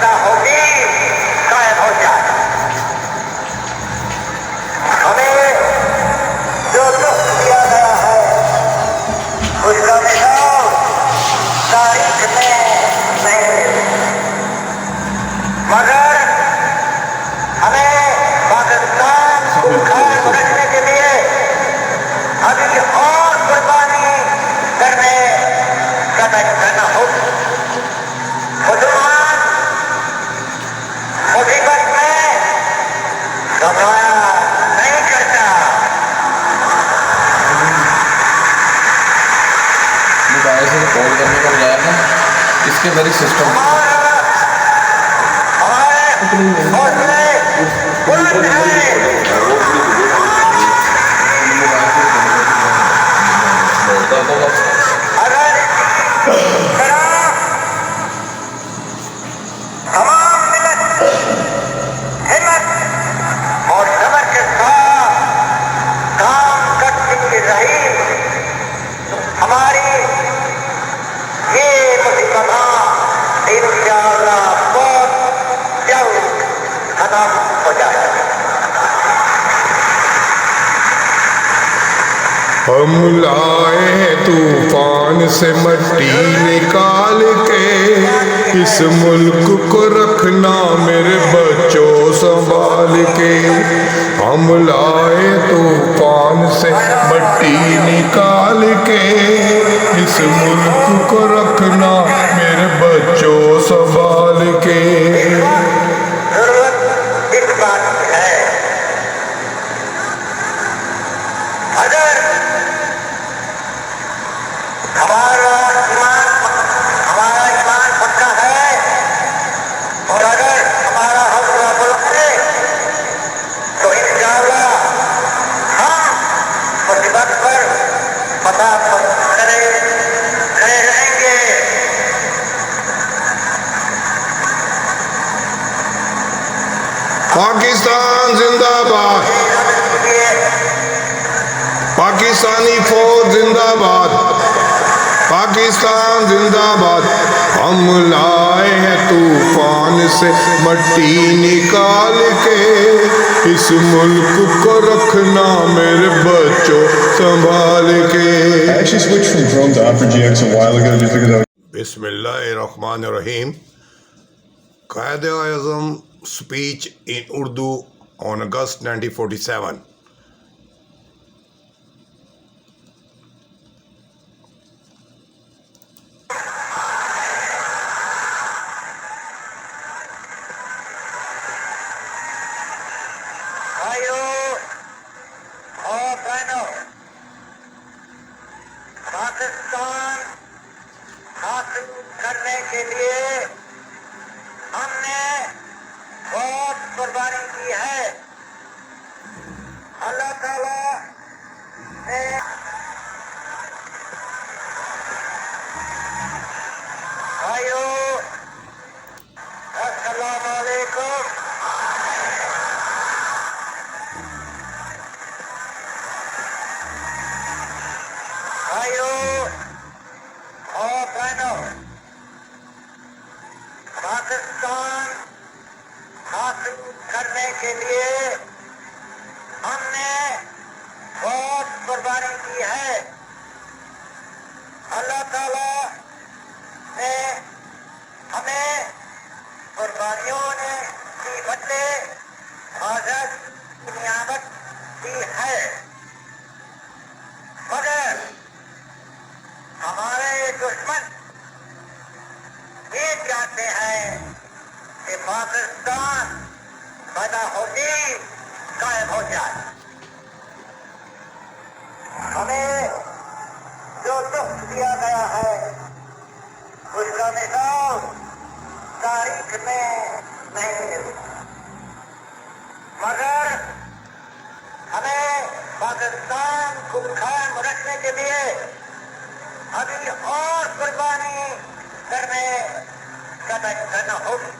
پیدا ہوگی قائم ہو جائے. ہمیں جو دکھ دیا گیا ہے اس کا مثال تاریخ میں نہیں، مگر ہمیں پاکستان کو قائم رکھنے کے لیے ابھی اور قربانی کرنے کا کرنا ہوگا. مسلمان مصیبت میں گھبرایا نہیں کرتا. موبائل سے ریکارڈ کرنے کا بجائے نا اس کے ذریعے سسٹم ہمارے حوصلے بلند ہیں. اگر تمام ملت ہمت اور صبر کے ساتھ کام کرتی رہی ہماری یہ مصیبت انشاءاللہ بہت جلد ختم ہو جائے. ہم لائے ہیں طوفان سے مٹی نکال کے، اس ملک کو رکھنا میرے بچوں سنبھال کے. ہم لائے طوفان سے مٹی نکال کے، اس ملک کو رکھنا میرے بچوں سنبھال کے. ضرورت اس بات کی ہے اگر ہمارا ایمان پکا ہے اور اگر ہمارا حوصلہ بلند ہے تو انشاءاللہ ہم مصیبت پر پتہ کھڑے رہیں گے. پاکستان زندہ باد، پاکستانی فوج زندہ باد، پاکستان زندہ باد. ہم لائے ہیں طوفان سے مٹی نکال کے، اس ملک کو رکھنا میرے بچوں سنبھال کے. I actually switched from Chrome to Opera GX a while ago just because I بسم اللہ الرحمن الرحیم. Quaid Azam speech in Urdu on August 1947. بھائیوں اور بہنوں، پاکستان حاصل کرنے کے لیے ہم نے بہت قربانی کی ہے. اللہ تعالیٰ نے بھائیوں السلام علیکم. بھائیوں اور بہنوں، پاکستان حاصل کرنے کے لیے ہم نے بہت قربانی کی ہے. اللہ تعالیٰ نے ہمیں قربانیوں کی بدلے آزاد نعمت دی ہے، مگر ہمارے دشمن یہ چاہتے ہیں کہ پاکستان پیدا ہوگی قائم ہو جائے. ہمیں جو دکھ دیا گیا ہے اس کا مثال تاریخ میں نہیں، مگر ہمیں پاکستان کو قائم رکھنے کے لیے ابھی اور قربانی کرنے کا کرنا ہوگی.